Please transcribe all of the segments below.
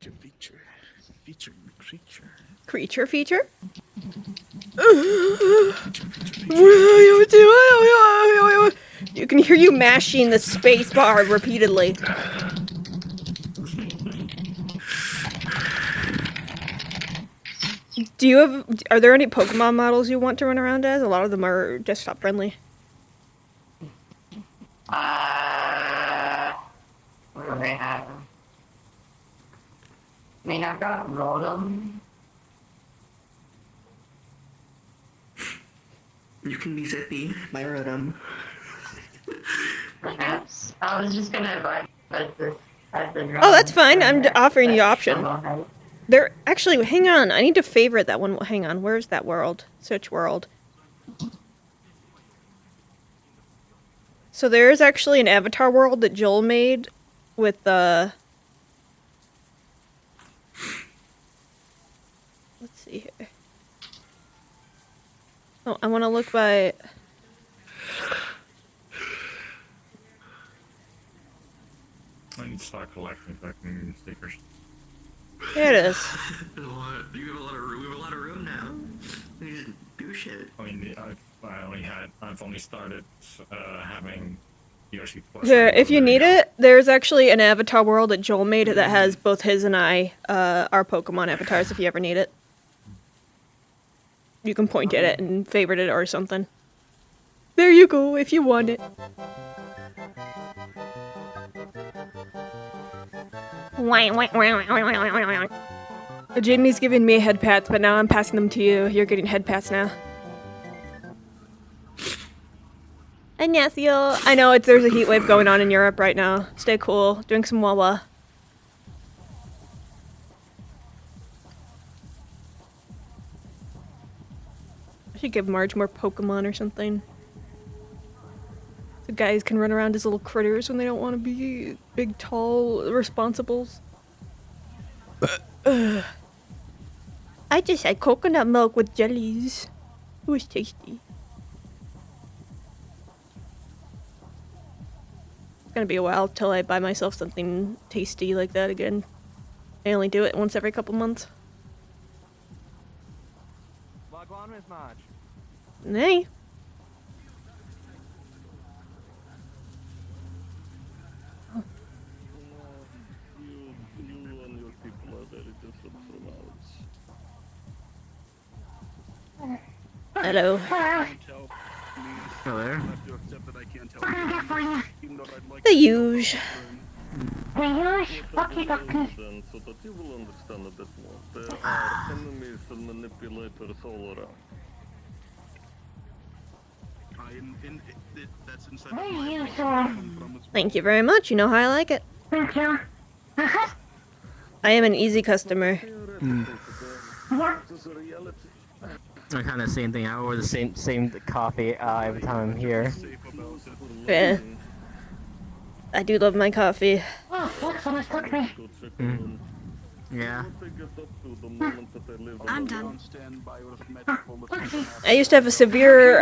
Feature. Creature feature? You can hear you mashing the space bar repeatedly. Are there any Pokemon models you want to run around as? A lot of them are desktop friendly. What do they have? I mean, I've got Rotom. You can be Zippy, my Rotom. Perhaps. I was just gonna buy as the Oh, that's fine. I'm offering you option. There, actually, hang on. I need to favorite that one. Hang on. Where's that world? Search world. So there is actually an avatar world that Joel made with the. Let's see here. Oh, I want to look by. I need to start collecting fucking stickers. There it is. We have a lot of room now. We just do shit. I mean, I've only started having DRC Plus. Here, if you need it, there's actually an avatar world that Joel made that has both his and our Pokemon avatars if you ever need it. You can point at it and favorite it or something. There you go, if you want it. Jamie's giving me head pats, but now I'm passing them to you. You're getting head pats now. Ignacio. I know there's a heat wave going on in Europe right now. Stay cool. Drink some Wawa. I should give Marge more Pokemon or something. So guys can run around as little critters when they don't want to be big, tall responsibles. I just had coconut milk with jellies. It was tasty. It's gonna be a while till I buy myself something tasty like that again. I only do it once every couple months. Hey. Hello. Hello. The huge. The huge? Okay, okay. So that you will understand a bit more. There are enemies and manipulators all around. That's inside Hey, you, sir. Thank you very much. You know how I like it. Thank you. I am an easy customer. Yeah. I kind of same thing. I order the same coffee every time I'm here. Yeah. I do love my coffee. Oh, look, someone's took me. Yeah. I'm done. I used to have a severe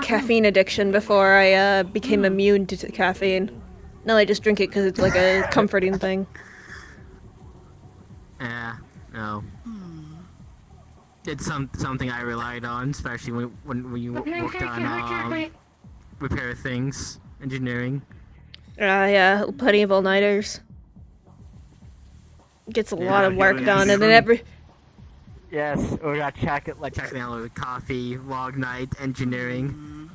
caffeine addiction before I became immune to caffeine. Now I just drink it because it's like a comforting thing. Yeah. No. It's something I relied on, especially when you worked on repair things, engineering. Yeah, plenty of all-nighters. Gets a lot of work done, and then every... Yes, we got checking out with coffee, log night, engineering.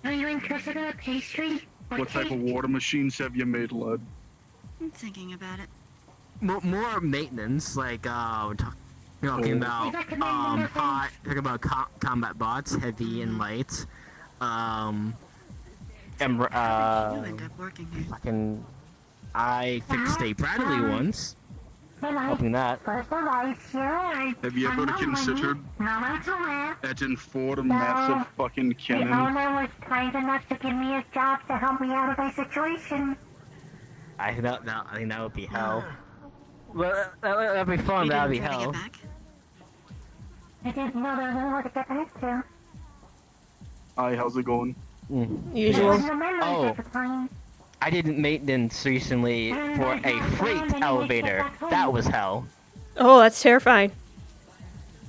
Are you interested in a pastry? What type of water machines have you made, lad? I'm thinking about it. More maintenance, like talking about combat bots, heavy and light. You end up working here. Fucking, I fixed a Bradley once. Hoping that. Have you ever considered adding 4 massive fucking cannons? The owner was kind enough to give me a job to help me out of my situation. I think that would be hell. Well, that'd be fun. That'd be hell. I didn't know there was anywhere to get back to. Hi, how's it going? Usual. Oh. I did maintenance recently for a freight elevator. That was hell. Oh, that's terrifying.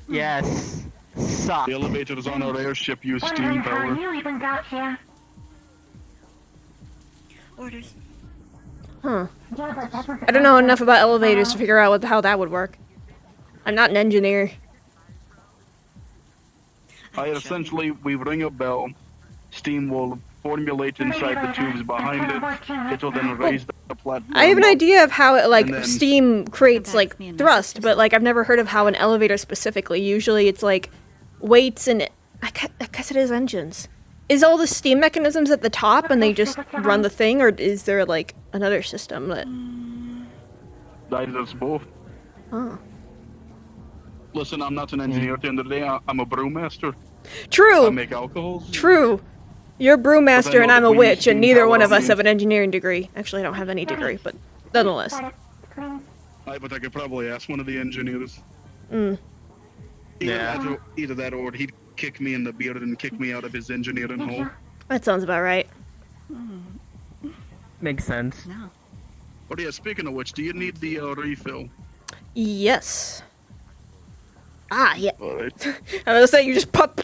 Yes. Sucked. The elevators on our airship use steam Wondering how power. you even got here. Orders. Huh. Yeah, but that was I don't know enough about elevators to figure out how that would work. I'm not an engineer. Essentially, we ring a bell, steam will formulate inside the tubes behind it, it will then raise the platform. I have an up. idea of how it, like, And then- steam creates, Go back like, to me and thrust, messages. but, like, I've never heard of how an elevator specifically. Usually it's, like, weights and... I guess it is engines. Is all the steam mechanisms at the top and they just run the thing, or is there, like, another system that... That is both. Oh. Listen, I'm not an engineer at the end of the day, I'm a brewmaster. I True! make alcohols. True! You're a brewmaster and I'm a we use witch, and steam neither power one of on us the- have an engineering degree. Actually, I don't have any degree, but nonetheless. But I could probably ask one of the engineers. Mm. Either that or he'd kick me in the beard and kick me out of his engineering hole. That sounds about right. Makes sense. No. But yeah, speaking of which, do you need the refill? Yes. Ah, yeah. Alright. I was saying you just pop.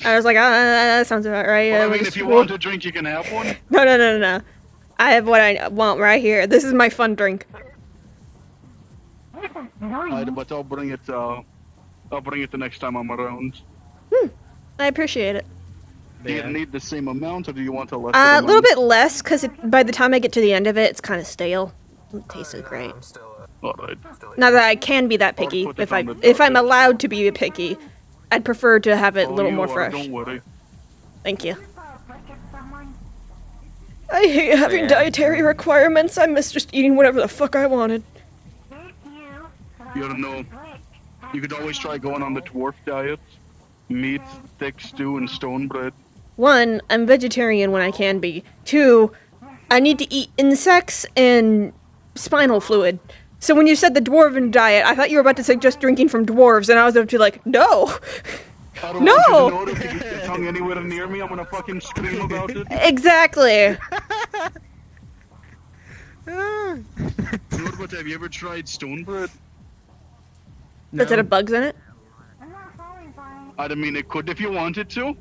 I was like, that sounds about right. Well, I We'll mean, just- if you we'll- want a drink, you can have one. No. I have what I want right here. This is my fun drink. But I'll bring it the next time I'm around. I appreciate it. Do you need the same amount, or do you want a less? A little bit less, because by the time I get to the end of it, it's kind of stale. It tasted great. Alright. Not that I can be that picky. put it If on the if I'm docket. allowed to be picky, I'd prefer to have it a little you more are, fresh. Don't worry. Thank you. I hate having dietary requirements. I miss just eating whatever the fuck I wanted. You don't know. You could always try going on the dwarf diet. Meat, thick stew, and stone bread. 1, I'm vegetarian when I can be. 2, I need to eat insects and spinal fluid. So when you said the dwarven diet, I thought you were about to suggest drinking from dwarves, and I was up to like, no! I don't No! want you to know that if you get your tongue anywhere near me, I'm gonna fucking scream about it. Exactly! Dude, but have you ever tried stone bread? Does it have bugs in it? I don't mean, it could if you wanted to.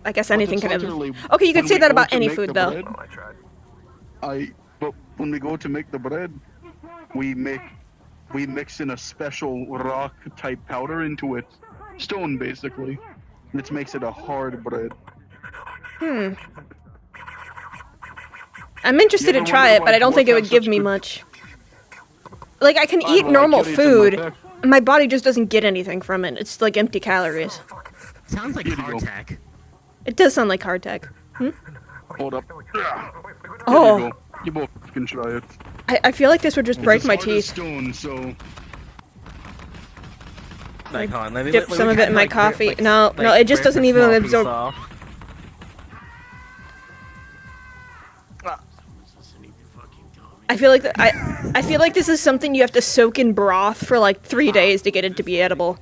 I guess but anything it's can have... literally Okay, you could when say we that go about to any make food, the though. bread, but when we go to make the bread, we mix in a special rock type powder into it, stone basically, which makes it a hard bread. I'm interested You to ever try wonder it, but why I don't think it dwarves would have give such me good- much. Like, I can I eat don't know, normal I carry it in my food, pack. my body just doesn't get anything from it. It's like empty calories. Sounds like Here you go. hardtack. It does sound like hardtack. Hold up. Here Oh, you go. You both can try it. I feel like this would just break It's my hard as teeth. stone, so Like, hold on, let me Dip let some me of it in kinda, my like, coffee. rip, No, like, it just rip doesn't a even small piece absorb. off. I feel like I feel like this is something you have to soak in broth for like 3 days to get it to be edible.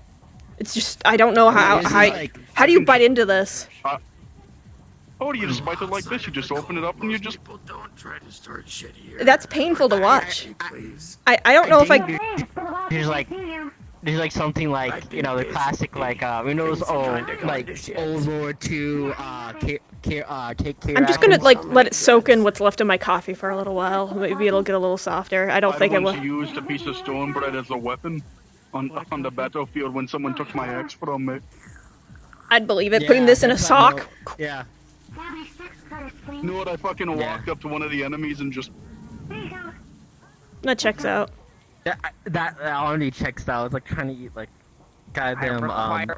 It's just I don't know how This is how, like- how do you bite into this? oh, you just bite it like this. You just open it up and you just. People don't try to start shit here. That's painful to watch. Please. I don't know if I There's like something like, you know, the classic like you know those old like old War II take care. I'm just gonna like let it soak in what's left of my coffee for a little while. Maybe it'll get a little softer. I don't think it once will. used a piece of stone bread as a weapon on the battlefield when someone took my axe from me. I'd believe it. Putting this in a sock. Yeah. You know what? I fucking walked up to one of the enemies and just. That checks out. That already checks out. It's like trying to eat like goddamn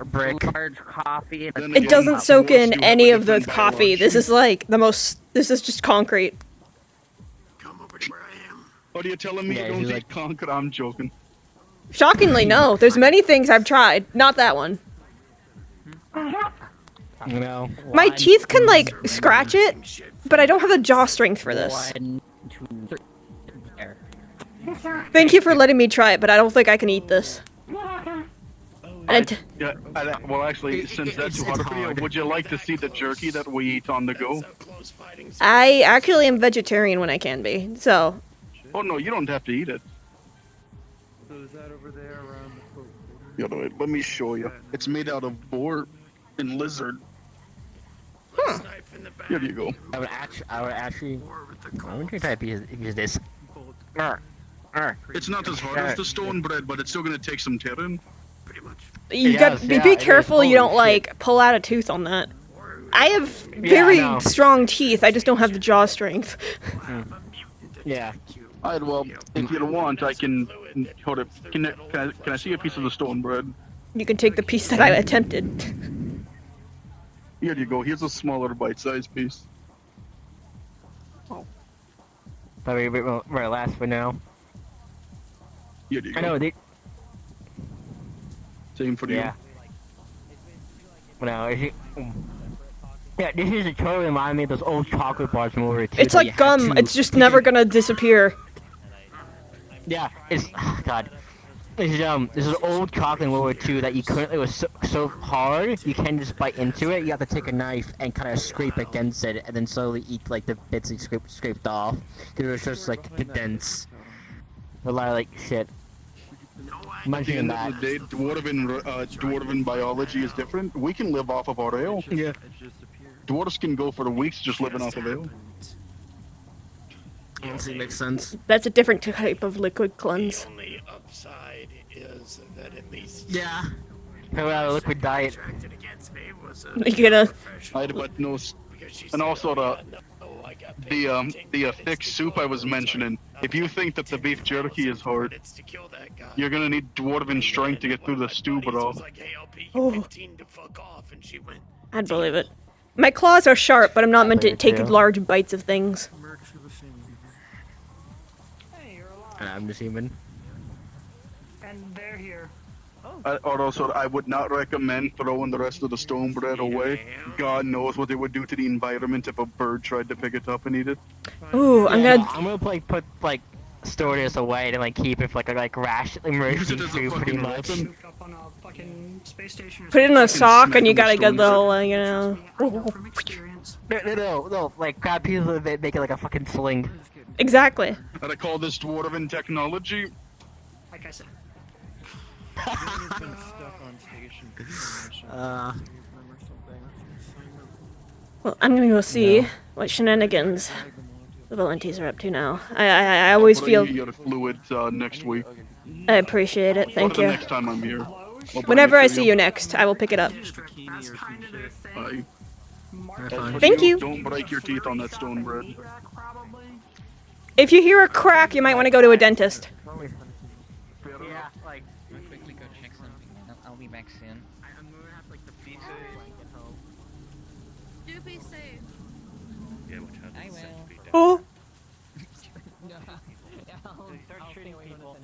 brick. Large coffee. Then It again, doesn't soak once in you any have of a the different coffee. dialogue. This is like the most. This is just concrete. Come over to where I am. What are you telling me? Yeah, you don't he's eat like- conker? I'm joking. Shockingly, no. There's many things I've tried. Not that one. You know. My teeth can like scratch it, but I don't have the jaw strength for this. 1, 2, 3. There. Thank you for letting me try it, but I don't think I can eat this. Yeah, well, actually, since that's too it's hard for you, hard. would you like to see the jerky that we eat on the go? I actually am vegetarian when I can be, so Oh no, you don't have to eat it. So is that over there around the boat? You know, let me show you. It's made out of boar and lizard. Here you go. I would actually. I would try to use this. It's not as hard as the stone bread, but it's still gonna take some tearing. you It got does, be yeah, it careful does. you don't Holy like pull out a tooth on that. I have very I know. strong teeth. I just don't have the jaw strength. Yeah. Alright, well, if you want, I can hold it. Can I see a piece of the stone bread? You can take the piece that I attempted. Here you go. Here's a smaller bite-sized piece. Probably a bit more last for now. Here you go. I know. Same for you. Yeah. No, yeah, this is totally remind me of those old chocolate bars from over It's like gum. It's just never gonna disappear. Yeah, it's God. This is old chocolate in World War II that you couldn't. It was so hard you can't just bite into it. You have to take a knife and kind of scrape against it, and then slowly eat like the bits you scraped off. Because it was just like dense. A lot of like shit. At the Imagine end that. of the day, dwarven biology is different. We can live off of our ale. Yeah. Dwarves can go for weeks just living off of ale. Honestly, makes sense. That's a different type of liquid cleanse. only upside is that at least Yeah. Liquid diet. acted against me was You gonna But no, and also the thick soup I was mentioning. If you think that the beef jerky is hard, you're gonna need dwarven strength to get through the stew, bro. Oh. I'd believe it. My claws are sharp, but I'm not meant to take large bites of things. And I'm just human. And they're here. Also, I would not recommend throwing the rest of the stone bread away. God knows what it would do to the environment if a bird tried to pick it up and eat it. Ooh, I'm gonna. Like put like store this away and like keep it for like ration emergency Use it as a food pretty fucking much. weapon. Up on a fucking space station. Put it in a sock, smack and you him with gotta get stones. the whole, you know. From experience. No, like grab pieces of it, make it like a fucking sling. Exactly. And I call this dwarven technology. Like I said. Well, I'm gonna go see what shenanigans the Valentes are up to now. I always I'll feel. bring you your fluid next week. I appreciate it. Thank Or the you. next time I'm here. I'll bring Whenever it I to see you next, I will pick it up. That's kind of their thing. Bye. Have As fun. for Thank you. Don't break your teeth on that stone bread. Probably. If you hear a crack, you might want to go to a dentist. Yeah, like I'll quickly go check something and I'll be back soon. I'm gonna have like the pizza like at home. Do be safe. Yeah, which has I will. Oh. Start shooting people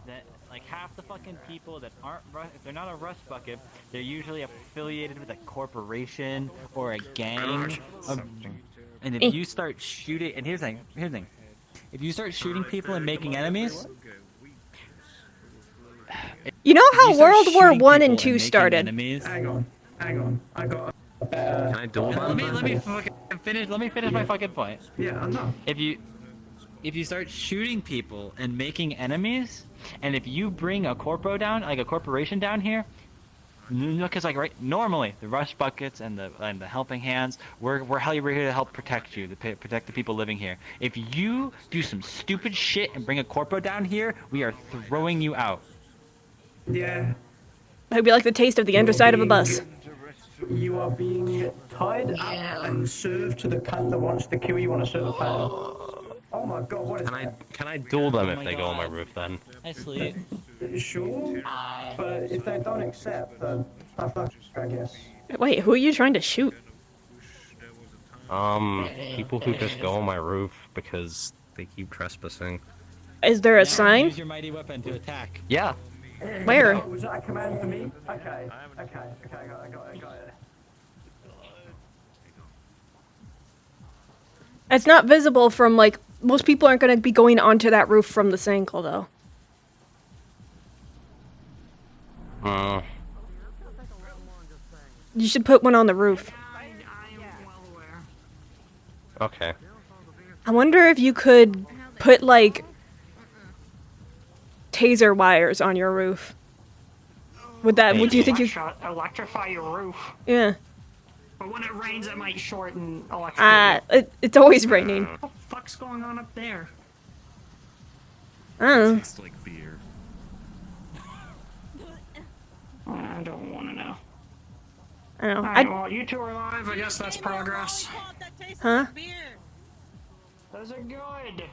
that like half the fucking people that aren't if they're not a rust bucket, they're usually affiliated with a corporation or a gang. And if you start shooting, and here's the thing, if you start shooting people and making enemies, You know if you how start World War shooting One people and Two making started? Enemies, Hang on. I got a better. Can I duel them? Let me fucking finish. Let me finish my fucking point. Yeah, I'm not. If you start shooting people and making enemies, and if you bring a corporation down here, because normally the rush buckets and the helping hands, we're here to help protect you, to protect the people living here. If you do some stupid shit and bring a corpo down here, we are throwing you out. Yeah. It'd be like the taste of the underside of a bus. You are being tied up and served to the cunt that wants to kill you on a server planet. Oh my god, what is that? Can I duel them if they go on my roof then? I sleep. Sure, but if they don't accept, then tough luck, I guess. Wait, who are you trying to shoot? People who just go on my roof because they keep trespassing. Is there a sign? Use your mighty weapon to attack. Yeah. Where? Was that a command for me? Okay, I got it. It's not visible from, like, most people aren't going to be going onto that roof from the Sankel, though. You should put one on the roof. I am well aware. Okay. I wonder if you could put, like, taser wires on your roof. Would you think you... Electrify your roof. Yeah. But when it rains, it might shorten electricity. It's always raining. What the fuck's going on up there? I don't know. Tastes like beer. I don't want to know. I don't know. Alright, well, you two are alive. I guess that's progress. Huh? Those are good.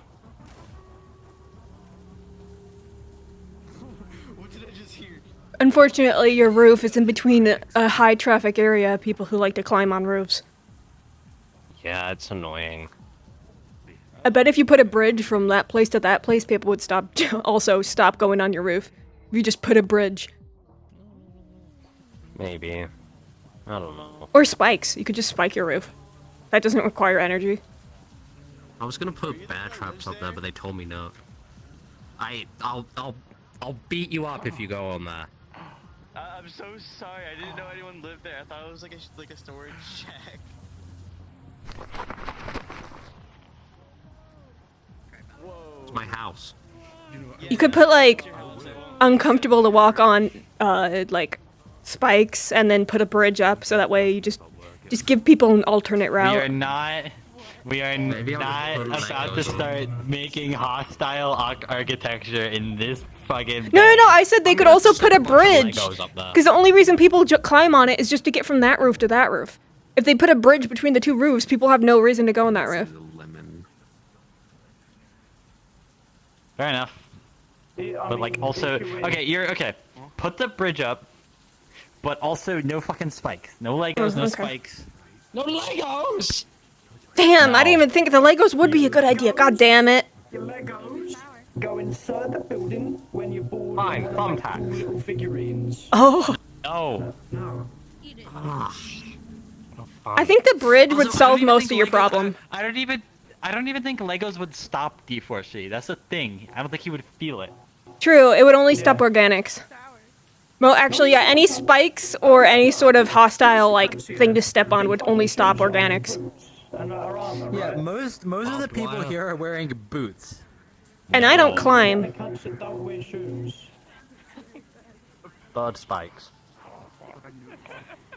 What did I just hear? Unfortunately, your roof is in between a high traffic area of people who like to climb on roofs. Yeah, it's annoying. I bet if you put a bridge from that place to that place, people would stop going on your roof. If you just put a bridge. Maybe. I don't know. Or spikes. You could just spike your roof. That doesn't require energy. I was gonna put bat traps up there, but they told me no. I'll beat you up if you go on that. I'm so sorry. I didn't know anyone lived there. I thought it was like a storage shack. Whoa. It's my house. You could put, like, uncomfortable to walk on, like, spikes, and then put a bridge up, so that way you just give people an alternate route. We are not about to start making hostile architecture in this fucking... No, I said they could also put a bridge. Because the only reason people climb on it is just to get from that roof to that roof. If they put a bridge between the two roofs, people have no reason to go on that roof. Fair enough. But, like, also... Okay, put the bridge up, but also no fucking spikes. No Legos, no spikes. No Legos! Damn, I didn't even think the Legos would be a good idea. God damn it. Your Legos go inside the building when you're bored. Fine, thumbtacks. Little figurines. Oh. No. No. I think the bridge would solve most of your problem. I don't even think Legos would stop D4C. That's the thing. I don't think he would feel it. True, it would only stop organics. Well, actually, yeah, any spikes or any sort of hostile, like, thing to step on would only stop organics. Yeah, most of the people here are wearing boots. And I don't climb. Bird spikes.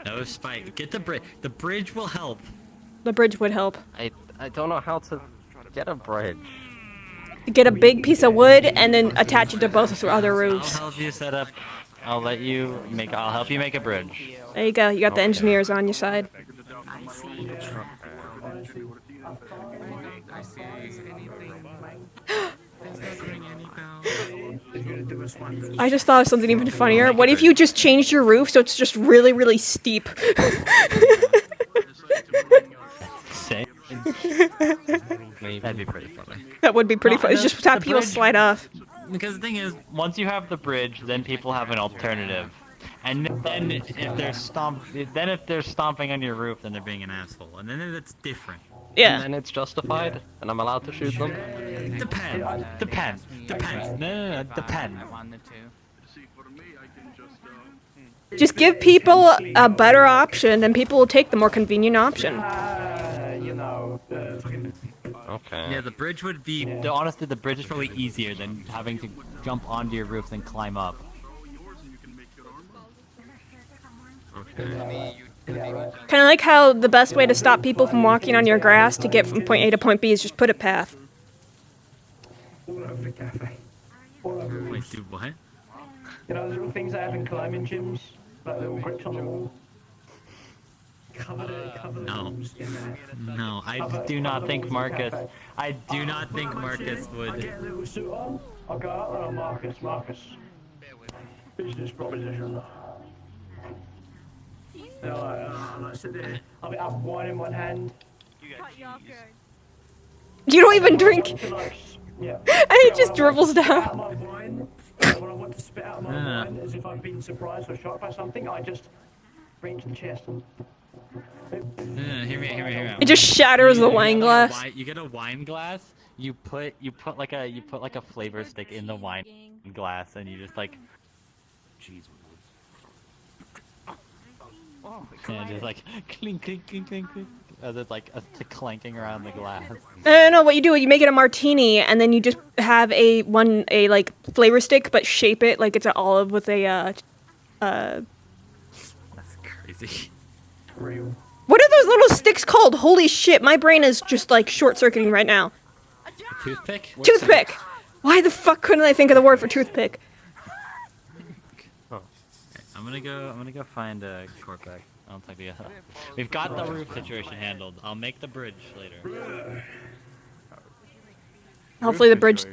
No spike. Get the bridge. The bridge will help. The bridge would help. I don't know how to get a bridge. Get a big piece of wood and then attach it to both other roofs. I'll help you set up. I'll help you make a bridge. There you go. You got the engineers on your side. I just thought of something even funnier. What if you just changed your roof so it's just really, really steep? That'd be pretty funny. That would be pretty funny. Just have people slide off. Because the thing is, once you have the bridge, then people have an alternative. And then if they're stomping on your roof, then they're being an asshole. And then it's different. Yeah. And then it's justified, and I'm allowed to shoot them. Depends. No, depends. Just give people a better option, then people will take the more convenient option. Okay. Yeah, the bridge would be... Honestly, the bridge is probably easier than having to jump onto your roof and climb up. Okay. Kind of like how the best way to stop people from walking on your grass to get from point A to point B is just put a path. All over the cafe. Wait, dude, what? You know, the little things they have in climbing gyms? Like little grips on the wall? No, I do not think Marcus... I do not think Marcus I would... get a little suit on, I'll go out and Marcus. Business proposition. I'll sit there. I'll have wine in one hand. You don't even drink. Yeah. And he just dribbles down. When I want to spit out my wine, as if I've been surprised or shocked by something, I just reach the chest and... Hear me out. It just shatters the wine glass. You get a wine glass. You put like a flavor stick in the wine glass, and you just like. And just like clink, clink, clink, clink, clink, as it's like clanking around the glass. No, what you do is you make it a martini, and then you just have a like flavor stick, but shape it like it's an olive with a That's crazy. Real. What are those little sticks called? Holy shit, my brain is just like short-circuiting right now. A toothpick? Toothpick! Why the fuck couldn't I think of the word for toothpick? Oh. Okay, I'm gonna go find a Corpac. I don't think we've got the roof situation handled. I'll make the bridge later. Hopefully the bridge...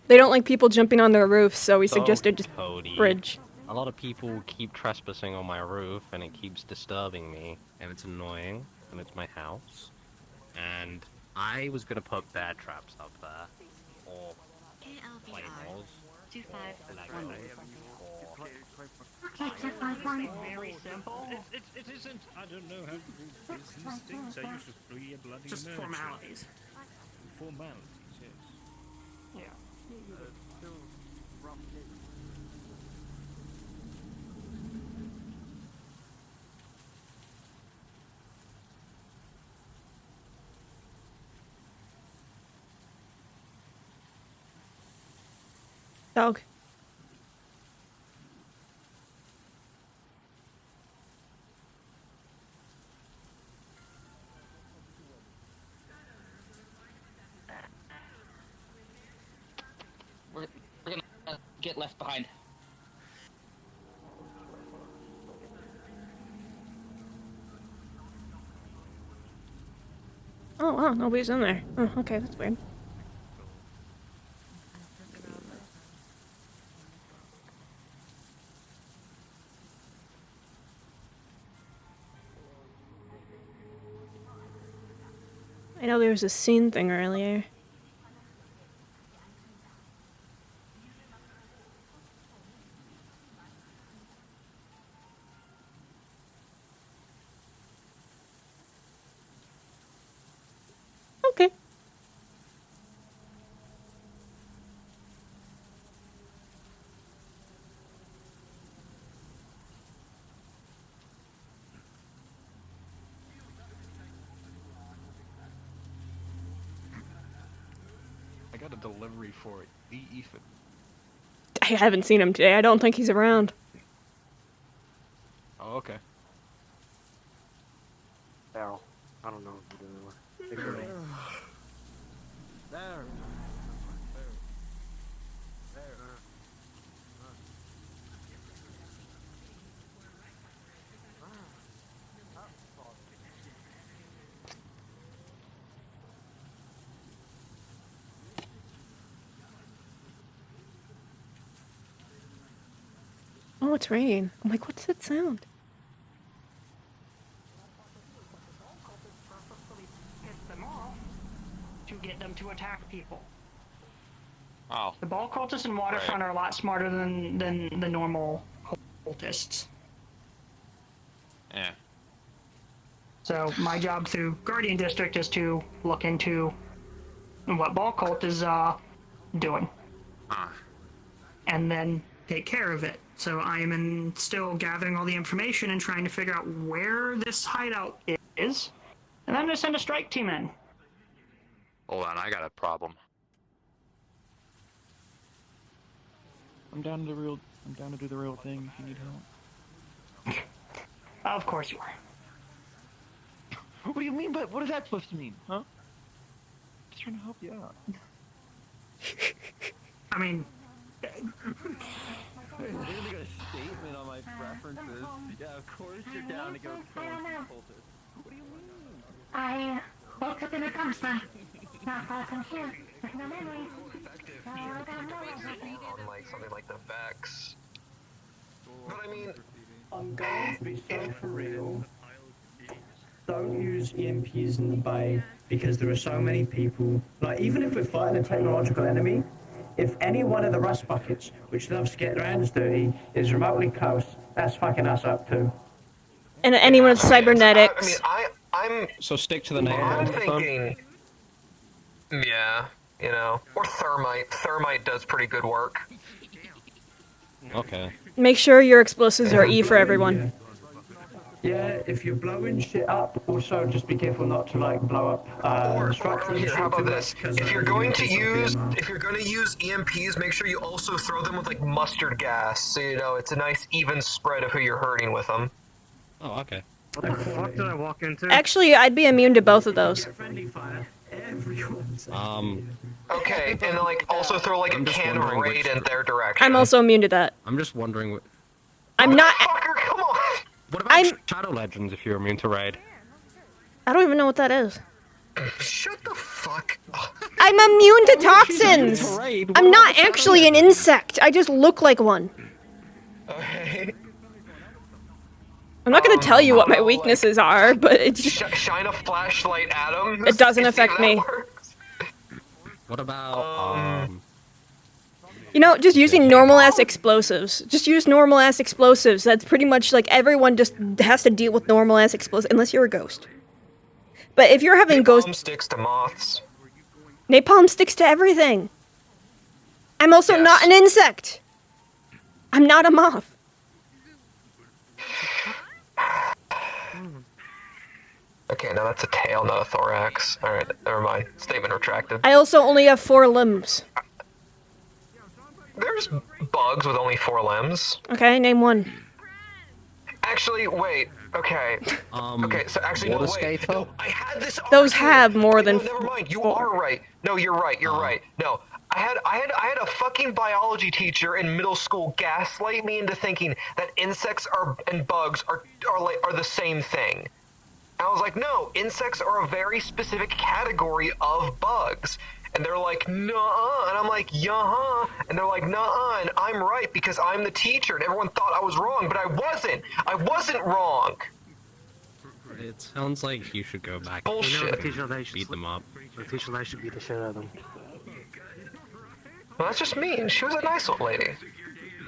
They don't like people jumping on their roofs, so we suggested just Cody. bridge. A lot of people keep trespassing on my roof, and it keeps disturbing me, and it's annoying, and it's my house. And I was gonna put bear traps up there, or flame walls. 2511. Very simple. It isn't. I don't know how to do these things. I used to be a bloody Just nerd. formalities. Formalities, yes. Yeah. Dog. We're gonna get left behind. Oh wow, nobody's in there. Oh, okay, that's weird. I know there was a scene thing earlier. Okay. I got a delivery for it. Ethan. I haven't seen him today. I don't think he's around. Oh, okay. Daryl, I don't know what you're doing. There. Oh, it's raining. I'm like, what's that sound? To get them to attack people. Oh. The ball cultists in Waterfront are a lot smarter than the normal cultists. Yeah. So my job through Guardian District is to look into what ball cult is doing, and then take care of it. So I am still gathering all the information and trying to figure out where this hideout is, and I'm gonna send a strike team in. Hold on, I got a problem. I'm down to do the real thing if you need help. Of course you are. What do you mean? But what is that supposed to mean, huh? Just trying to help you out. I mean, There's like a statement on my preferences. Yeah, of course you're down to go kill cultists. What do you mean? I woke up in a dumpster. Not far from here. With no memories. So I don't know what happened. On like something like the Vex. But I mean, I'm going to be so for real. Don't use EMPs in the bay because there are so many people. Like, even if we're fighting a technological enemy, if any one of the rust buckets, which loves to get their hands dirty, is remotely close, that's fucking us up too. And anyone with cybernetics. I'm So stick to the name. I'm thinking, yeah, you know, or thermite. Thermite does pretty good work. Okay. Make sure your explosives are E for everyone. Yeah, if you're blowing shit up, also just be careful not to like blow up the structure. Or here, how about this? If you're going to use EMPs, EMPs, make sure you also throw them with like mustard gas, so you know it's a nice even spread of who you're hurting with them. Oh, okay. What the fuck did I walk into? Actually, I'd be immune to both of those. Okay, and like also throw like a can of raid in their direction. I'm also immune to that. I'm just wondering what. I'm not. Come on. What about Shadow Legends if you're immune to raid? I don't even know what that is. Shut the fuck up. I'm immune to toxins! I'm not actually an insect. I just look like one. Okay. I'm not gonna tell you what my weaknesses are, but it's just... Shine a flashlight at them. It doesn't affect me. What about, You know, just using normal-ass explosives. Just use normal-ass explosives. That's pretty much like everyone just has to deal with normal-ass explosives, unless you're a ghost. But if you're having ghost... Napalm sticks to moths. Napalm sticks to everything. I'm also not an insect. I'm not a moth. Okay, now that's a tail, not a thorax. Alright, never mind. Statement retracted. I also only have 4 limbs. There's bugs with only 4 limbs. Okay, name one. Actually, wait. Okay. Okay, so actually, no, wait. No, I had this Those have more than... never mind. You are right. No, you're right. You're right. No, I had a fucking biology teacher in middle school gaslight me into thinking that insects and bugs are the same thing. And I was like, no, insects are a very specific category of bugs. And they're like, nuh-uh. And I'm like, yeah-huh. And they're like, nuh-uh. And I'm right because I'm the teacher. And everyone thought I was wrong, but I wasn't. I wasn't wrong. It sounds like you should go back Bullshit. You know, the teacher they should beat them up. The teacher they should beat the shit out of them. Well, that's just mean. She was a nice old lady.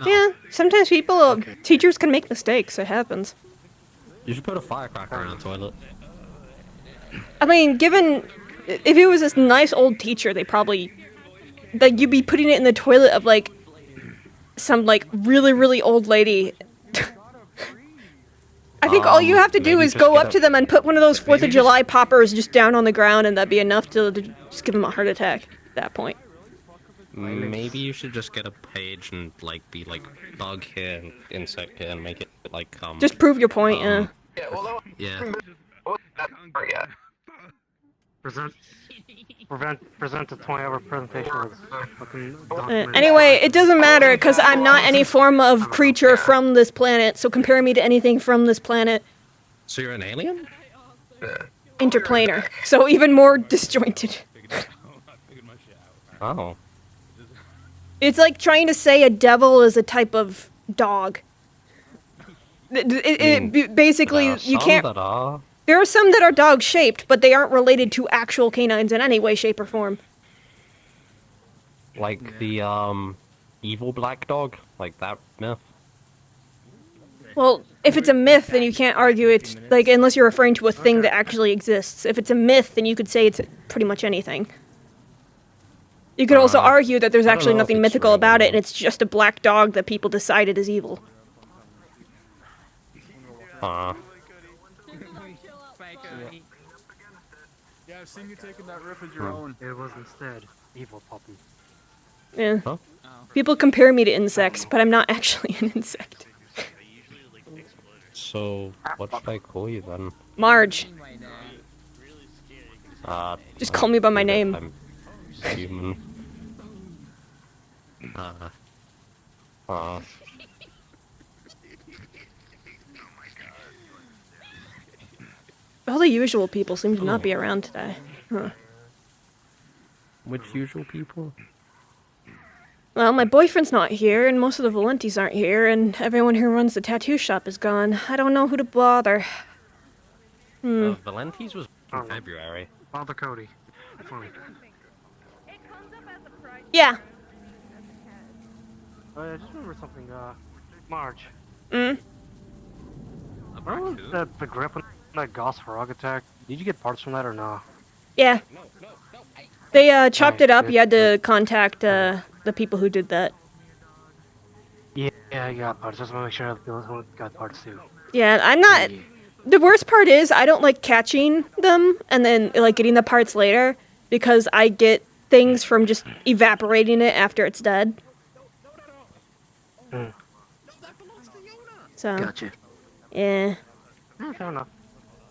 Yeah, sometimes teachers can make mistakes. It happens. You should put a firecracker in the toilet. I mean, given... If it was this nice old teacher, they probably... Like, you'd be putting it in the toilet of, like, some, like, really, really old lady. I think all you have to do is go up to them and put one of those 4th of July poppers just down on the ground, and that'd be enough to just give them a heart attack at that point. Maybe you should just get a page and, like, be like, bug here and insect here and make it, like, Just prove your point, yeah. Yeah, well, yeah. Yeah. Present a 20-hour presentation of fucking document. Anyway, it doesn't matter, because I'm not any form of creature from this planet, so compare me to anything from this planet. So you're an alien? Interplanar, so even more disjointed. Oh. It's like trying to say a devil is a type of dog. Basically, you can't... There are some that are dog-shaped, but they aren't related to actual canines in any way, shape, or form. Like the, evil black dog? Like that myth? Well, if it's a myth, then you can't argue it, like, unless you're referring to a thing that actually exists. If it's a myth, then you could say it's pretty much anything. You could also argue that there's actually nothing mythical about it, and it's just a black dog that people decided is evil. Yeah, I've seen you taking that riff as your own. It was instead evil puppy. Yeah. People compare me to insects, but I'm not actually an insect. So, what should I call you then? Marge. Just call me by my name. I'm human. All the usual people seem to not be around today. Huh. Which usual people? Well, my boyfriend's not here, and most of the Valentis aren't here, and everyone who runs the tattoo shop is gone. I don't know who to bother. Valentis was in February. Bother Cody. Funny. Yeah. I just remember something, Marge. Mm? Remember the grip on that Goss frog attack? Did you get parts from that or no? Yeah. They, chopped it up. You had to contact, the people who did that. Yeah, I got parts. Just want to make sure that the other one got parts too. Yeah, I'm not... the worst part is I don't like catching them and then like getting the parts later because I get things from just evaporating it after it's dead. So, Gotcha. yeah. Fair enough.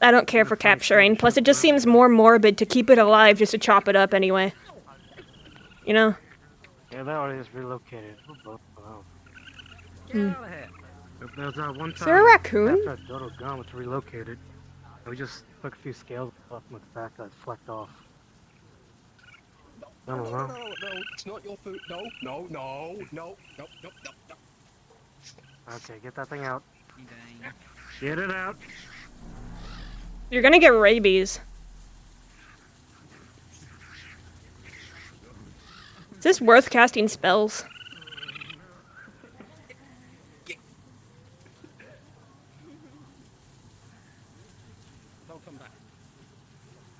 I don't care for capturing. Plus, it just seems more morbid to keep it alive just to chop it up anyway. You know? Yeah, that already is relocated. Wow. Mm. There's one time Is there a raccoon? after that dodo gun was relocated, and we just took a few scales off with the back that flecked off. I don't know. No, it's not your food. No. Okay, get that thing out. Get it out. You're gonna get rabies. Is this worth casting spells?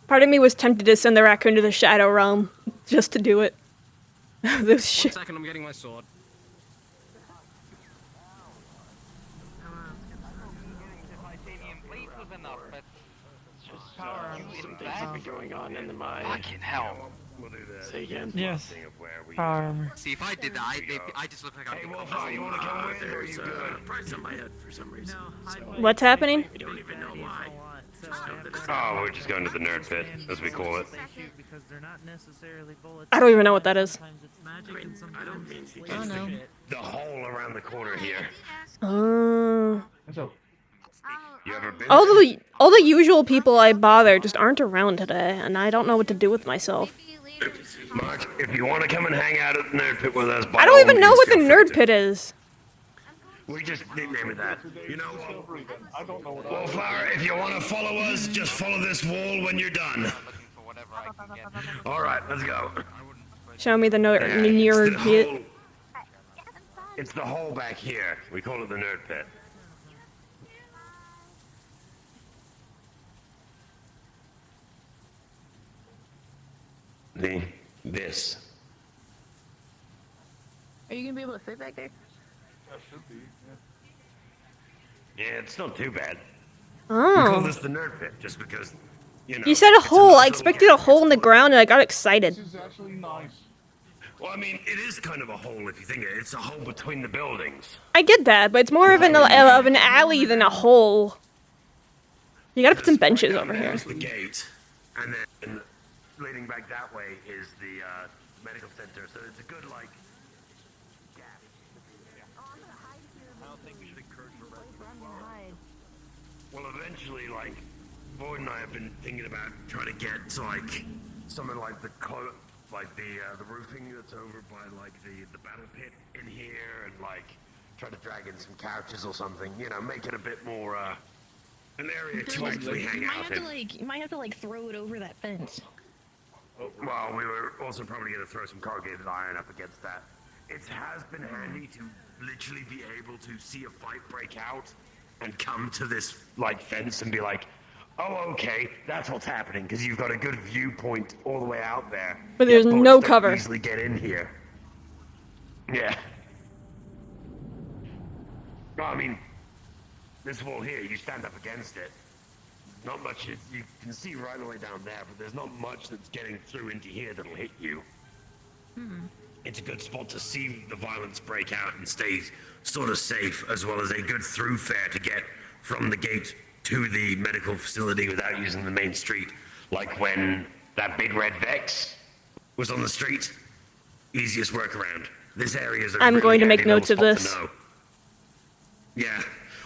Part of me was tempted to send the raccoon to the Shadow Realm just to do it. This shit. 1 second, I'm getting my sword. Something's going on in the mine. Fucking hell. Say again. Yes. See, if I did that, I just look like I'm. Hey, Wolfhard, you wanna come with? There's a price on my head for some reason. What's happening? We don't even know why. Oh, we're just going to the nerd pit, as we call it. I don't even know what that is. I don't mean the hole around the corner here. You ever been All the usual people I bother just aren't around today, and I don't know what to do with myself. Mark, if you want to come and hang out at the nerd pit with us, I don't even know what the nerd pit is. We just nickname it that. You know what? Wallflower, if you want to follow us, just follow this wall when you're done. Alright, let's go. Show me the nerd pit. It's the hole back here. We call it the nerd pit. This. Are you gonna be able to fit back there? That should be. Yeah, it's not too bad. Oh. We call this the nerd pit just because, you know. You said a hole. I expected a hole in the ground, and I got excited. This is actually nice. Well, I mean, it is kind of a hole if you think it. It's a hole between the buildings. I get that, but it's more of an alley than a hole. You gotta put some benches over here. There's the gate, and then leading back that way is the medical center. So it's a good like. I don't think we should encourage the well, eventually, like, Void and I have been thinking about trying to get to like something like the the roofing that's over by like the battle pit in here, and like try to drag in some couches or something. You know, make it a bit more an area to actually hang out in. You might have to like throw it over that fence. Well, we were also probably going to throw some corrugated iron up against that. It has been handy to literally be able to see a fight break out and come to this like fence and be like, oh, okay, that's what's happening, because you've got a good viewpoint all the way out there. But there's no cover. Easily get in here. Yeah. Well, I mean, this wall here, you stand up against it. Not much, you can see right the way down there, but there's not much that's getting through into here that'll hit you. It's a good spot to see the violence break out and stay sort of safe, as well as a good thoroughfare to get from the gate to the medical facility without using the main street. Like when that big red Vex was on the street, easiest workaround. This area is a I'm really going to make handy little notes of spot to this. know. Yeah.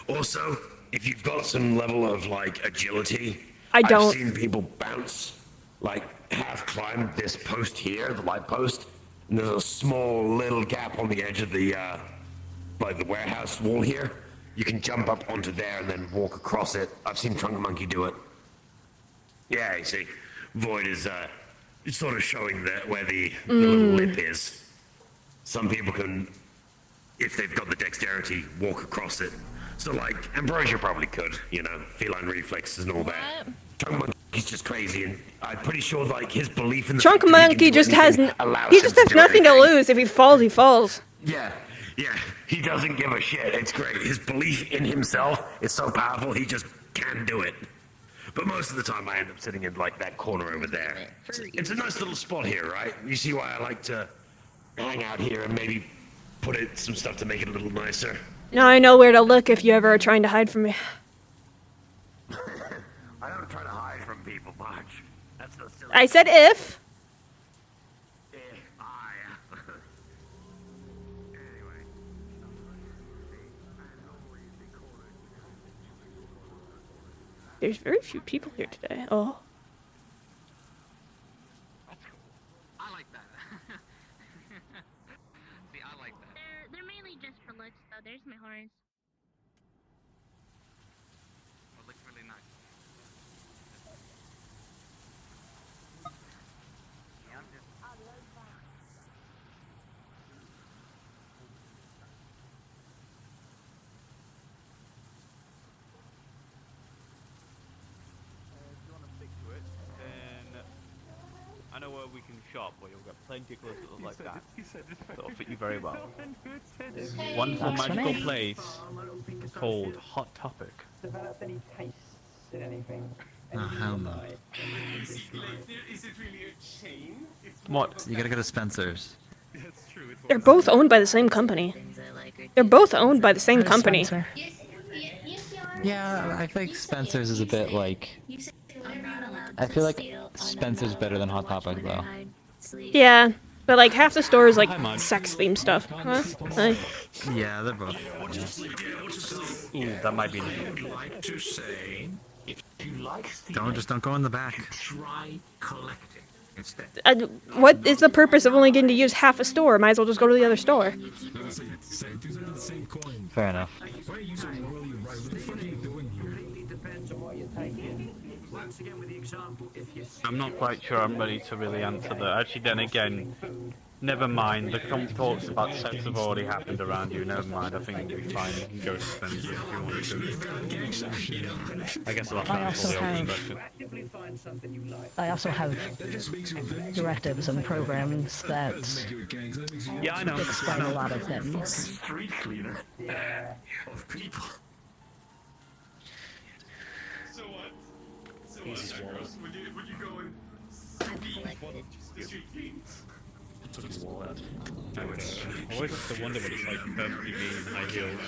Also, if you've got some level of like agility, I don't. I've seen people bounce, like half climb this post here, the light post, and there's a small little gap on the edge of the like the warehouse wall here. You can jump up onto there and then walk across it. I've seen Trunk Monkey do it. Yeah, you see, Void is sort of showing where the little lip is. Some people can, if they've got the dexterity, walk across it. So like, Ambrosia probably could, you know, feline reflexes and all that. Trunk Monkey's just crazy, and I'm pretty sure like his belief in the Trunk Monkey just has nothing to lose. If he falls, he falls. Yeah, he doesn't give a shit. It's great. His belief in himself is so powerful, he just can do it. But most of the time I end up sitting in like that corner over there. It's a nice little spot here, right? You see why I like to hang out here and maybe put in some stuff to make it a little nicer? Now I know where to look if you ever are trying to hide from me. I don't try to hide from people much. That's the silly. I said if. There's very few people here today. Oh. I like that. See, I like that. They're mainly just for looks, though. There's my horns. It looks really nice. If you want to stick to it, then I know where we can shop, where you'll get plenty of clothes that look like that. That'll fit you very well. There's a wonderful magical place called Hot Topic. Developed any tastes in anything? Oh, hell no. Is it really a chain? What? You gotta go to Spencer's. That's true. They're both owned by the same company. They're both owned by the same company. Yeah, I think Spencer's is a bit like... I feel like Spencer's better than Hot Topic, though. Yeah, but like half the store is like sex-themed stuff. Huh? Hi. Yeah, they're both. Ooh, that might be. Like to say, if you like Don't go in the back. try collecting instead. What is the purpose of only getting to use half a store? Might as well just go to the other store. Fair enough. Depends on what you're taking. Once again, with the example, if you I'm not quite sure I'm ready to really answer that. Actually, then again, never mind. The talks about sex have already happened around you. Never mind. I think we'll be fine. You can go to Spencer if you want to. I guess I'll have to answer the question. I also have directives and programs that Yeah, I know. explain a lot of things. Street cleaner of people. So what? So what, Cypress? Would you go and sweep the street clean? I always have to wonder what it's like perfectly being in high heels.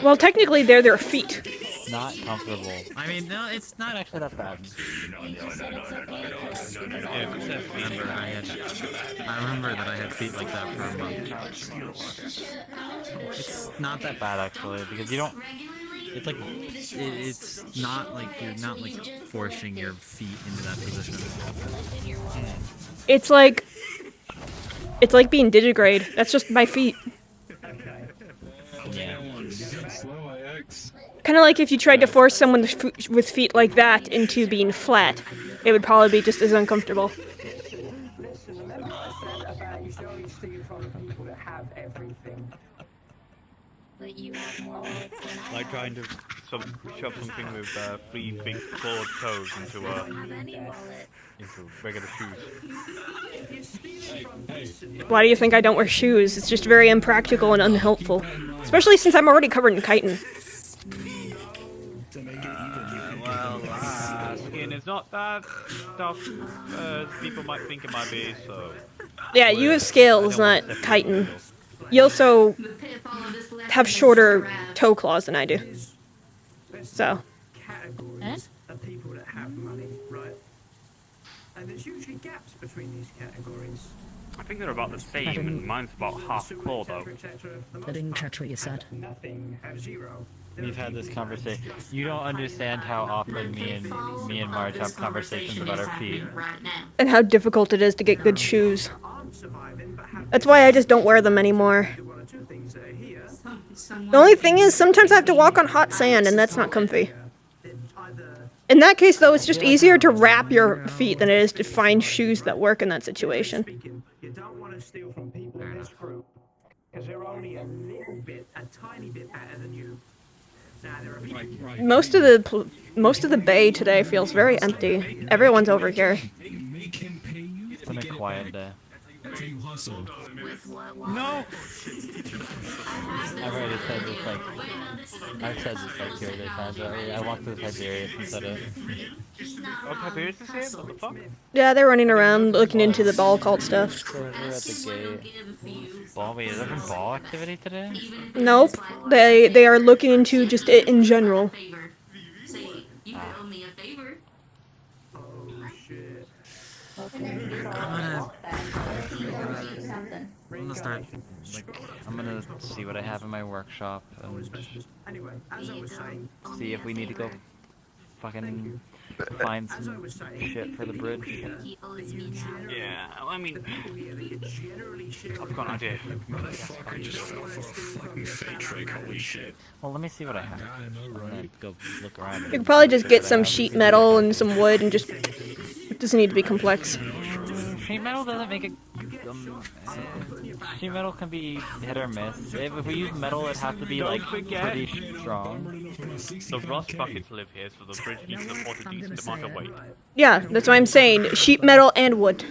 Well, technically, they're their feet. Not comfortable. I mean, no, it's not actually that bad. I remember that I had feet like that for a month. It's not that bad actually, because you don't. It's like it's not like you're not like forcing your feet into that position. It's like being digigrade. That's just my feet. Yeah. Kind of like if you tried to force someone with feet like that into being flat, it would probably be just as uncomfortable. Listen, remember I said about you should only steal from people that have everything. Like trying to shove something with 3 big clawed toes into regular shoes. Why do you think I don't wear shoes? It's just very impractical and unhelpful. Especially since I'm already covered in chitin. Skin is not that tough as people might think it might be, so... Yeah, you have scales, not chitin. You also have shorter toe claws than I do. So. Categories of people that have money, right? And there's usually gaps between these categories. I think they're about the same, and mine's about half claw though. I didn't catch what you said. Nothing, have zero. We've had this conversation. You don't understand how often me and Marge have conversations about our feet. And how difficult it is to get good shoes. That's why I just don't wear them anymore. The only thing is, sometimes I have to walk on hot sand, and that's not comfy. In that case, though, it's just easier to wrap your feet than it is to find shoes that work in that situation. You don't want to steal from people in this group, because they're only a little bit, a tiny bit better than you. Now, there are people... Most of the bay today feels very empty. Everyone's over here. It's been a quiet day. you hustled. No! I've already said this like... I've said this like 2 other times already. I want the Tiberius instead of... Oh, Tiberius is here? What the fuck? Yeah, they're running around looking into the ball cult stuff. They're at the gate. Ball, wait, is there been ball activity today? Nope. They are looking into just it in general. I'm gonna start, like, I'm gonna see what I have in my workshop and Anyway, as I was saying, see if we need to go fucking find some shit for the bridge. Yeah, I mean, I've got an idea. Well, let me see what I have. I'm gonna go look around. You could probably just get some sheet metal and some wood and just... It doesn't need to be complex. Sheet metal doesn't make it... sheet metal can be hit or miss. If we use metal, it has to be, like, pretty strong. The rust buckets live here, so the bridge needs to support a decent amount of weight. Yeah, that's what I'm saying. Sheet metal and wood.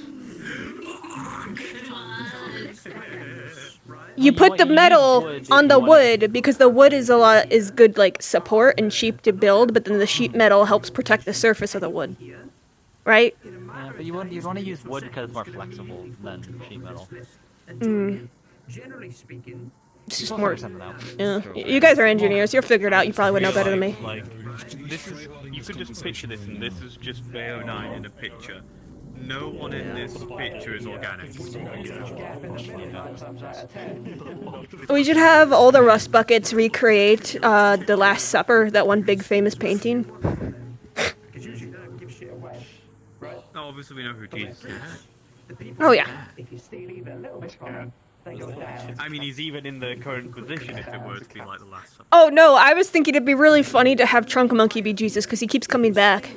You put the metal on the wood because the wood is good like support and cheap to build, but then the sheet metal helps protect the surface of the wood. Right? Yeah, but you'd want to use wood because it's more flexible than sheet metal. generally speaking, It's just more... Yeah. You guys are engineers. You'll figure it out. You probably would know better than me. Like, this is, you could just picture this, and this is just Bay09 in a picture. No one in this picture is organic. We should have all the rust buckets recreate The Last Supper, that one big famous painting. Oh, obviously we know who Jesus is. Oh yeah. I mean, he's even in the current position if it were to be like the last one. Oh no, I was thinking it'd be really funny to have Trunk Monkey be Jesus because he keeps coming back.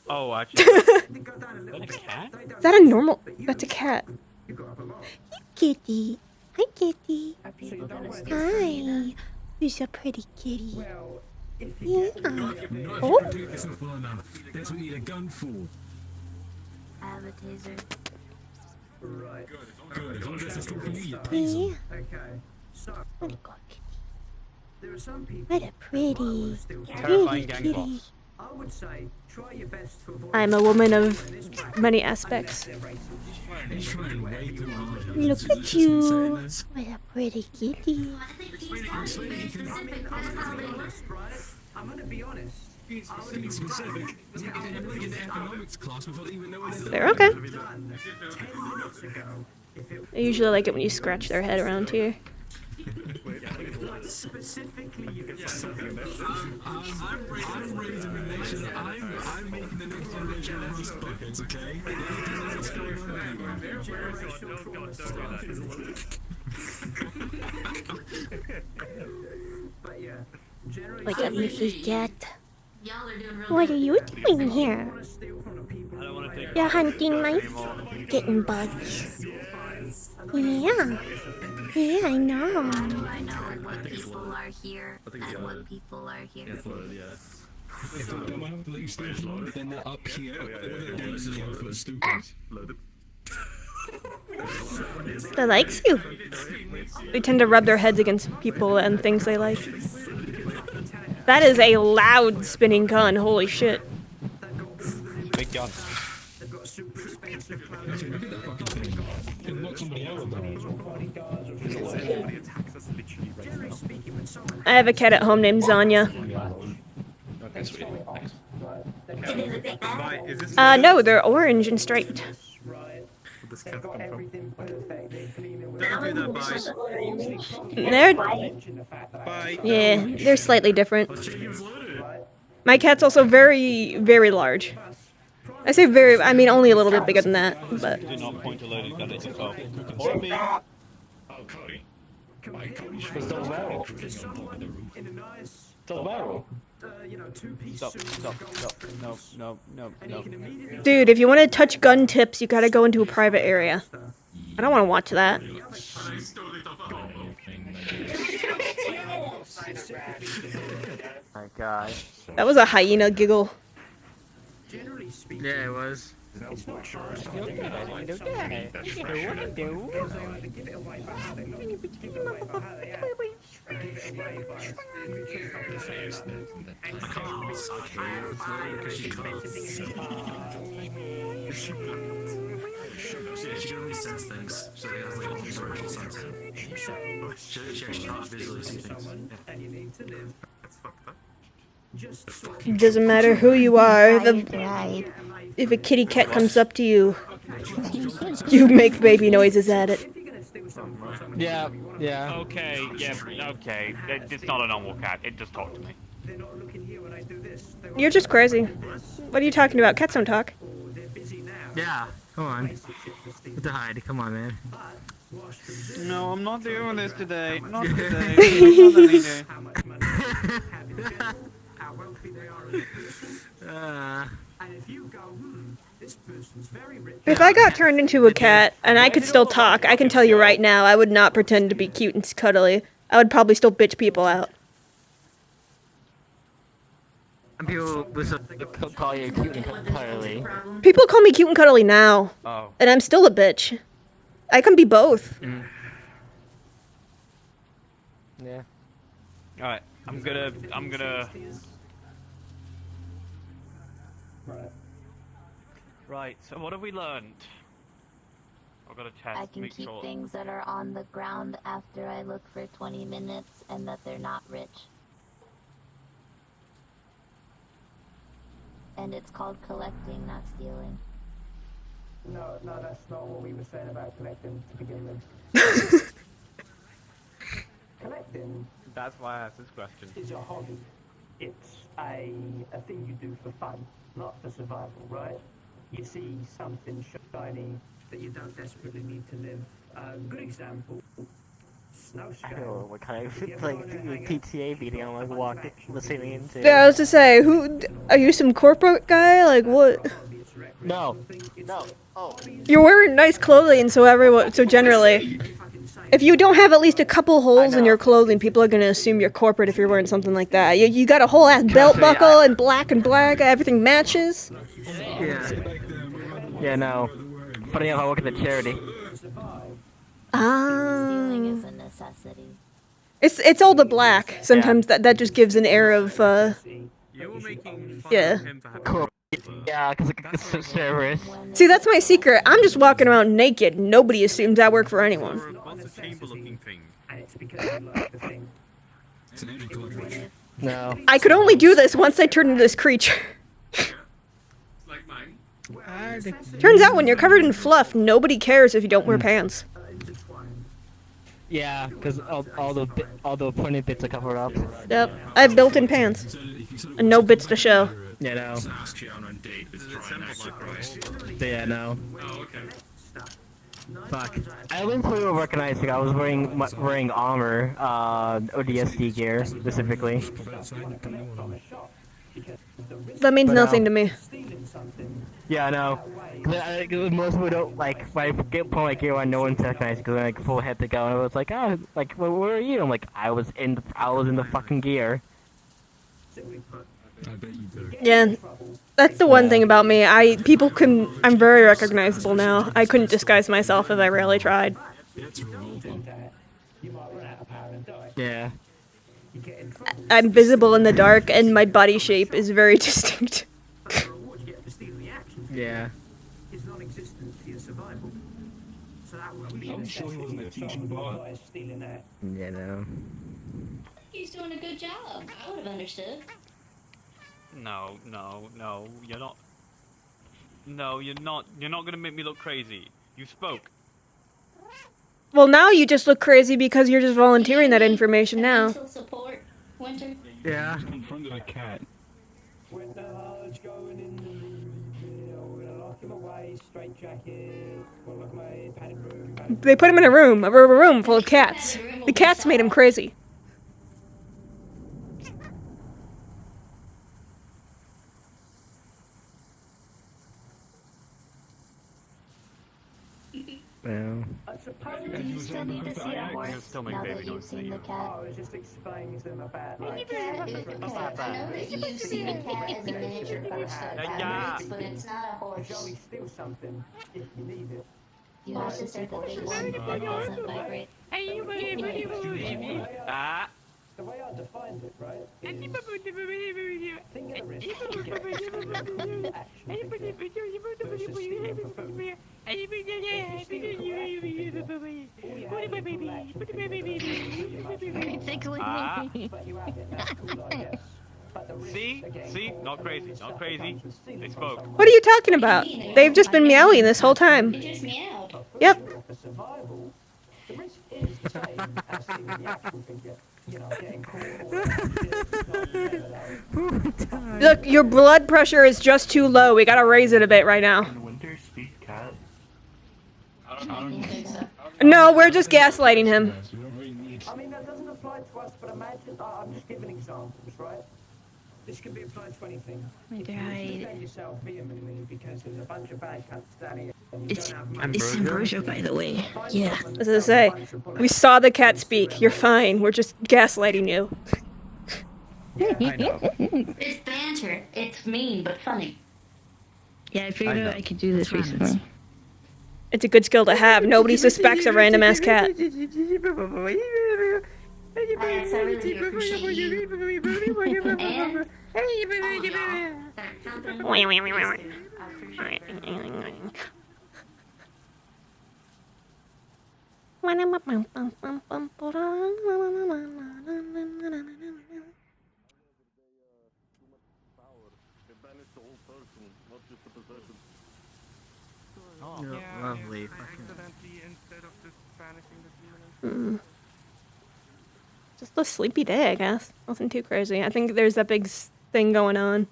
Oh, actually. Is that a cat? Is that a normal? That's a cat. Hey, kitty. Hi, kitty. Hi. Who's a pretty kitty? Yeah. Oh. That's what you need a gun for. I have a taser. Right. Good. As long as it's talking to you, Yeah. Okay. So, What a good kitty. there are some people. What a pretty, Terrifying pretty gang kitty. boss. I would say try your best to avoid. I'm a woman of many aspects. He's trying way too hard. Look at you. What a pretty kitty. I'm gonna be honest. To be specific, he's in an economics class without even knowing anything. They're okay. I usually like it when you scratch their head around here. Specifically, I'm raising the nation. I'm making the next generation of rust buckets, okay? What's going on Like a Mickey cat. What are you doing here? You're hunting mice? Getting bugs. Yeah. Yeah, I know. I know what people are here and what people are here. If they don't have to leave steal from, then they're up here, or they're down here for stupid. They likes you. They tend to rub their heads against people and things they like. That is a loud spinning gun, holy shit. Big gun. I have a cat at home named Zanya. Okay, sweet. Thanks. No, they're orange and striped. This cat come from? Don't do that, bye. They're... Bye. Yeah, they're slightly different. My cat's also very, very large. I say very, I mean only a little bit bigger than that, but... Do not point a loaded gun at yourself. Or me. Oh, Cody. It's the barrel. The barrel. Stop. No. Dude, if you want to touch gun tips, you gotta go into a private area. I don't want to watch that. My God. That was a hyena giggle. Yeah, it was. It's not hard. You okay? You know what to do. Give it away by how they look. Give it away by how they act. Give it away by the truth of the sailor. And Suck him because she Yeah, she can only sense things. So it has like all these virtual sense. She actually can't visually see things. And you need to live. That's fucked up. It doesn't matter who you are. If a kitty cat comes up to you, you make baby noises at it. Yeah, yeah. Okay, yeah, okay. It's not a normal cat. It just talked to me. They're not looking here when I do this. You're just crazy. What are you talking about? Cats don't talk. They're busy now. Yeah, come on. Get to hide. Come on, man. No, I'm not doing this today. Not today. How wealthy they are. And if you go, this person's very rich. If I got turned into a cat and I could still talk, I can tell you right now, I would not pretend to be cute and cuddly. I would probably still bitch people out. And people will call you cute and cuddly. People call me cute and cuddly now. Oh. And I'm still a bitch. I can be both. Yeah. Alright, I'm gonna... Right, so what have we learned? I've got a test, I can make keep sure. things that are on the ground after I look for 20 minutes and that they're not rich. And it's called collecting, not stealing. No, that's not what we were saying about collecting to begin with. Collecting That's why I asked this question. is a hobby. It's a thing you do for fun, not for survival, right? You see something shiny that you don't desperately need to live. Good example, snow I scale. know what kind of like PTA meeting I'm like listening into. Yeah, I was to say, who are you? Some corporate guy? Like what? No. Oh. You're wearing nice clothing, so generally, if you don't have at least a couple holes in your clothing, people are gonna assume you're corporate if you're wearing something like that. You got a whole ass belt buckle and black, everything matches. Yeah. Yeah, no. Funny enough, I work at the charity. Stealing is a necessity. It's all the black. Sometimes that just gives an air of yeah. Cool. Yeah, because it's service. See, that's my secret. I'm just walking around naked. Nobody assumes I work for anyone. No. I could only do this once I turned into this creature. Turns out when you're covered in fluff, nobody cares if you don't wear pants. Yeah, because all the pointed bits are covered up. Yep, I have built-in pants. And no bits to show. Yeah, no. Ask you out on a date, but try and act surprised. Yeah, no. Oh, okay. Fuck. I wouldn't fully recognize it. I was wearing armor, ODSD gear specifically. That means nothing to me. Yeah, I know. Most people don't like. If I get put my gear on, no one recognizes because I'm like full head to go, and I was like, oh, like, where are you? I'm like, I was in the fucking gear. I bet you do. Yeah, that's the one thing about me. I'm very recognizable now. I couldn't disguise myself if I really tried. It's revolting. Yeah. I'm visible in the dark, and my body shape is very distinct. Yeah. Is non-existent to your survival. So that would be I'm sure he wasn't a teaching bot. stealing that. Yeah, no. He's doing a good job. I would have understood. No, you're not. No, you're not gonna make me look crazy. You spoke. Well, now you just look crazy because you're just volunteering that information now. Mental support, Winter. Yeah. Confronted a cat. With the large going in the room, we're gonna lock him away, straight jacket, we'll lock him away, padded room. They put him in a room full of cats. The cats made him crazy. Well. I suppose Do you still need to see a horse still make now baby that you've noises seen the cat? I was just explaining to them about The like. cat, I know that you've seen a cat as a miniature horse that vibrates, but it's not a horse. Joey, steal something if you need it. You have to say the big one that doesn't vibrate. Ah. The way I defined it, right, is think of the risk you get from the action figure versus stealing for food. If you steal for Ah. but you have it, that's cool, I guess. But the risk, See? again, See? Not crazy. Not crazy. They spoke. What are you talking about? They've just been meowing this whole time. Just meowed. Yep. for survival, the risk is the same as stealing the action figure. You know, getting caught. Look, your blood pressure is just too low. We gotta raise it a bit right now. Winter speak cat. No, we're just gaslighting him. I mean, that doesn't apply to us, but imagine, I'm just giving examples, right? This can be applied to anything. If you defend yourself vehemently because there's a bunch of bad cunts down here and you don't have money. It's Ambrosia, by the way. Yeah. As I say, we saw the cat speak. You're fine. We're just gaslighting you. It's banter. It's mean but funny. Yeah, I figured out I could do this recently. It's a good skill to have. Nobody suspects a random ass cat. Alex, I really do appreciate you. And? Oh, Yeah, lovely. accidentally instead of just banishing the Mm. demon. Just a sleepy day, I guess. Nothing too crazy. I think there's that big thing going on.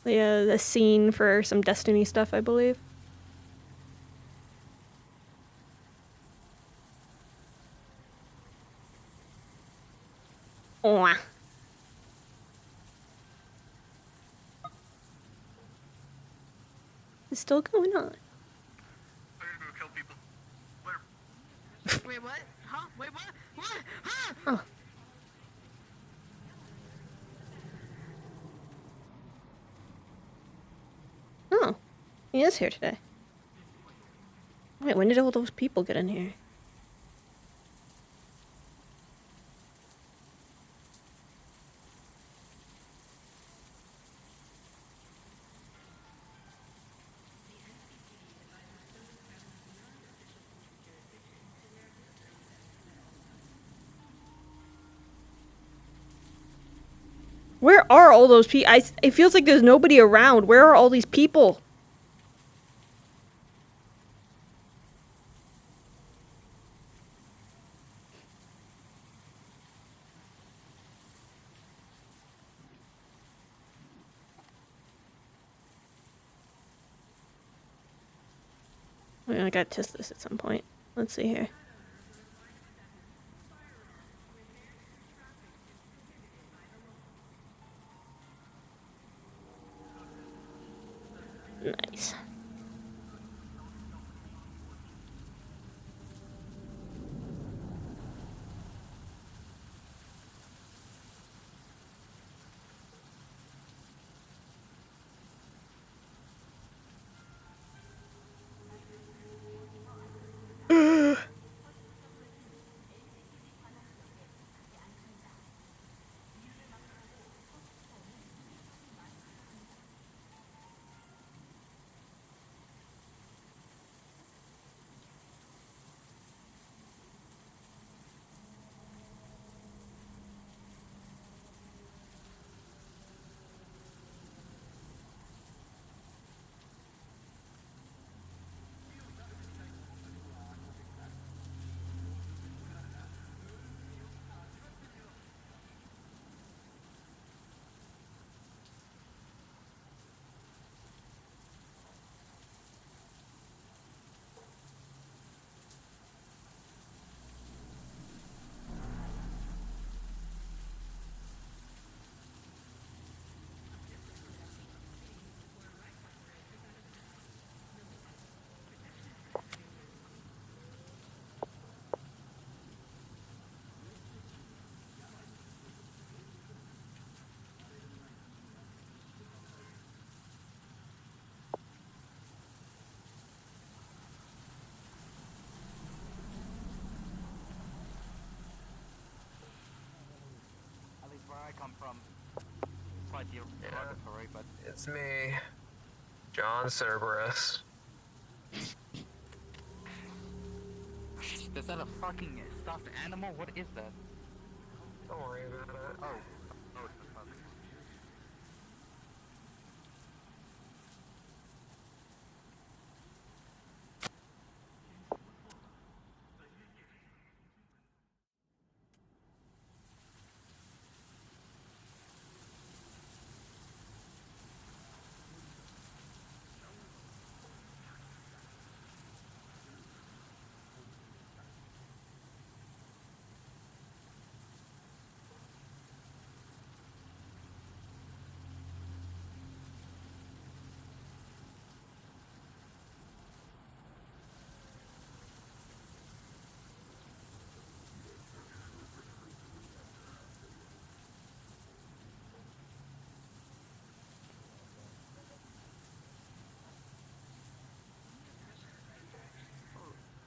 The scene for some Destiny stuff, I believe. Oh. It's still going on. Wait, what? Huh? Wait, what? What? Huh? Oh. Oh. He is here today. Wait, when did all those people get in here? Where are all those people? It feels like there's nobody around. Where are all these people? I gotta test this at some point. Let's see here. Nice. like you're derogatory, but It's me, John Cerberus. is that a fucking stuffed animal? What is that? Don't worry about it. Oh, it's a fuck.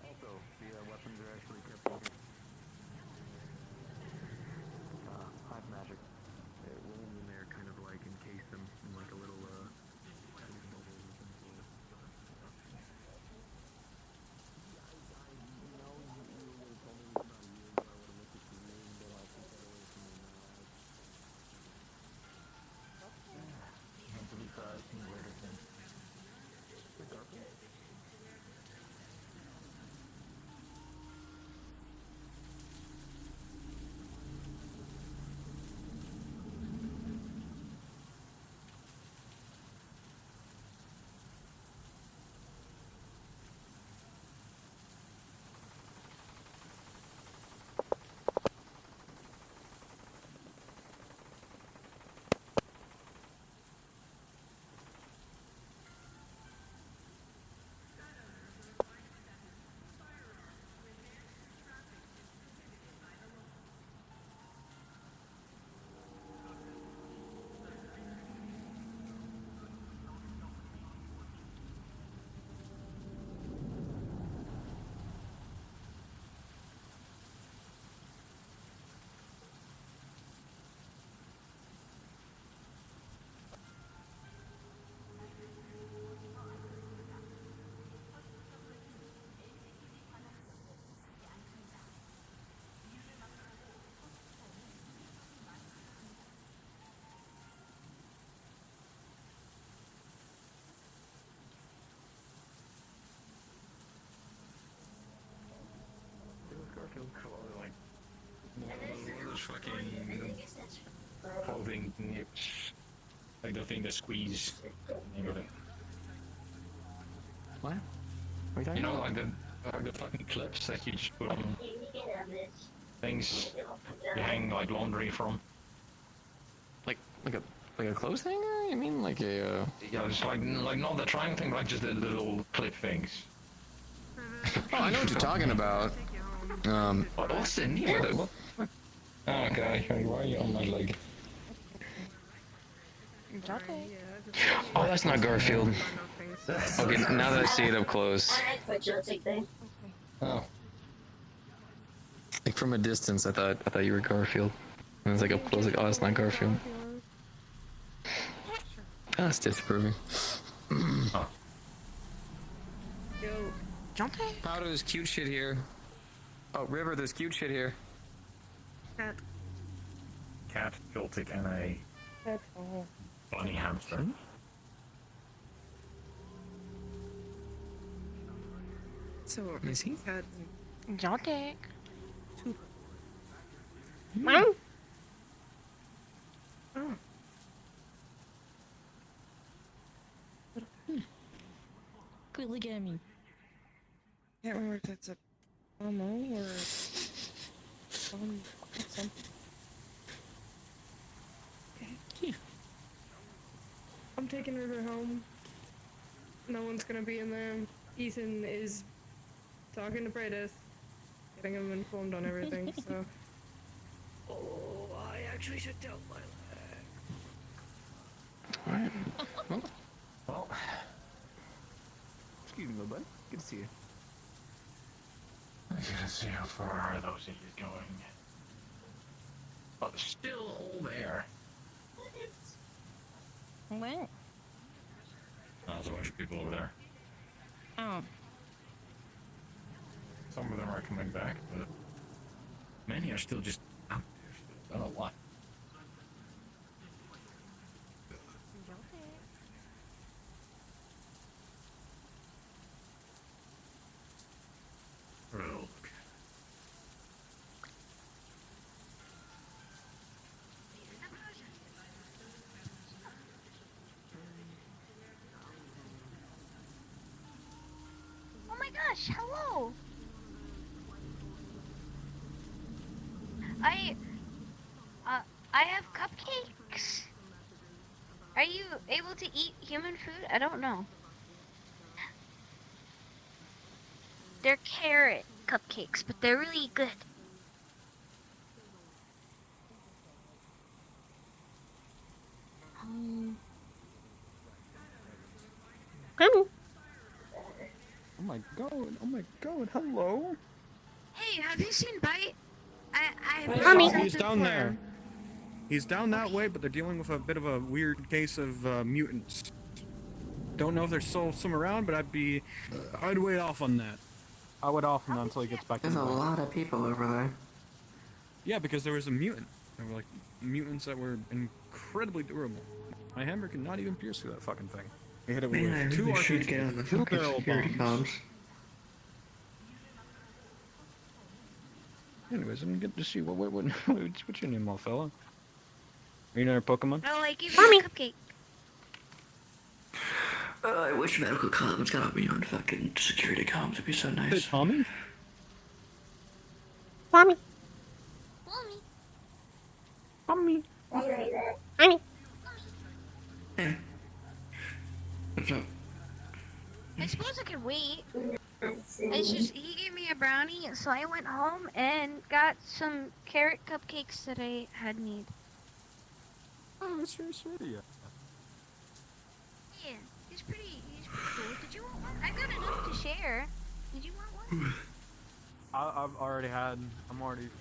Also, the weapons are actually kept in here. Hive magic. Women in there kind of like encase them in like a little Like, what are those fucking clothing nips? Like the thing that squeeze. What? What are you talking You know, about? like the fucking clips that you just put on things you hang like laundry from. Like a clothes hanger? You mean like a Yeah, it's like not the triangle thing, like just the little clip things. Oh, I know what you're talking about. What's in here? What the fuck? Oh, okay, why are you on my leg? Oh, that's not Garfield. Okay, now that I see it up close. Oh. Like from a distance, I thought you were Garfield. And it's like up close, like, oh, that's not Garfield. That's disapproving. Oh. Yo, Powder, there's cute shit here. Oh, River, there's cute shit here. Cat, Joltik, and a bunny hamster. So, Is he? Joltik. Meow. Oh. Quit looking at me. Can't remember if that's a Momo or something. I'm taking River home. No one's gonna be in there. Ethan is talking to Bradis, getting him informed on everything, so. Oh, I actually should tell my leg. Alright. Well. Excuse me, my bud. Good to see you. Let's see how far those idiots going. Oh, they're still all there. What? There's a bunch of people over there. Oh. Some of them are coming back, but many are still just out there. I don't know why. Oh. Oh my gosh, hello! I have cupcakes. Are you able to eat human food? I don't know. They're carrot cupcakes, but they're really good. Hello. Oh my god, hello. Hey, have you seen Bite? He's down there. He's down that way, but they're dealing with a bit of a weird case of mutants. Don't know if there's still some around, but I'd wait off on that. I would off on that until he gets back to There's the a base. lot of people over there. Yeah, because there was a mutant. There were like mutants that were incredibly durable. My hammer could not even pierce through that fucking thing. He hit it with Man, I two really should RPGs, get on the two fucking barrel security bombs. comms. Anyways, I'm getting to see what's your name, old fella? Are you another Pokemon? No, like give me a cupcake. I wish medical comms got me on fucking security comms. It'd be so nice. Hey, Tommy? Mommy. Mommy. Mommy. Hey. What's up? I suppose I could wait. It's just he gave me a brownie, so I went home and got some carrot cupcakes that I had made. Oh, that's very sweet of you. Yeah, he's pretty cool. Did you want one? I got enough to share. Did you want one? I'm already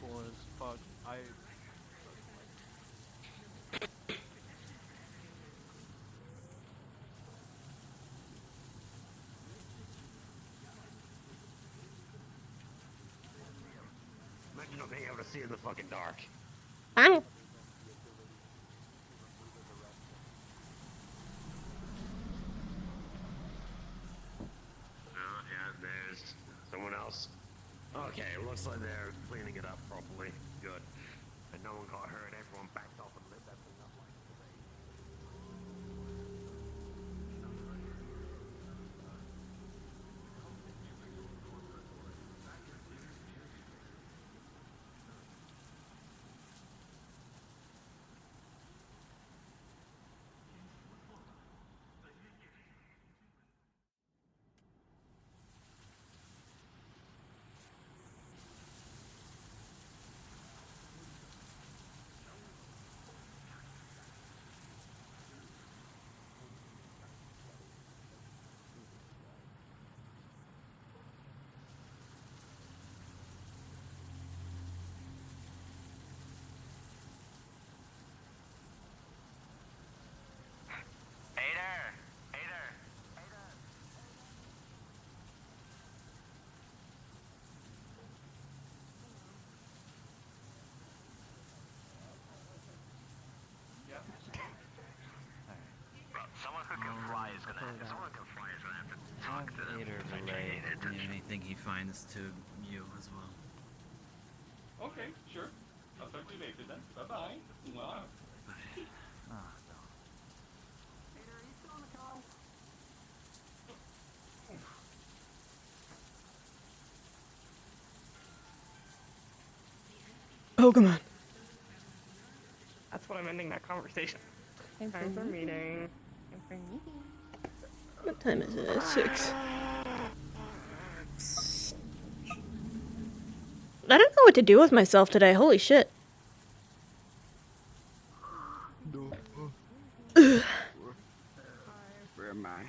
full as fuck. Imagine not being able to see in the fucking dark. Mommy. And there's someone else. Okay, looks like they're cleaning it up properly. Good. And no one got hurt. Everyone backed off and lit that thing up like Someone who can fly is gonna have to talk to them. Later relay anything he finds to you as well. Okay, sure. I'll talk to you later then. Bye-bye. Wow. Pokemon. That's what I'm ending that conversation. Time for meeting. What time is it? 6. I don't know what to do with myself today. Holy shit. Where am I?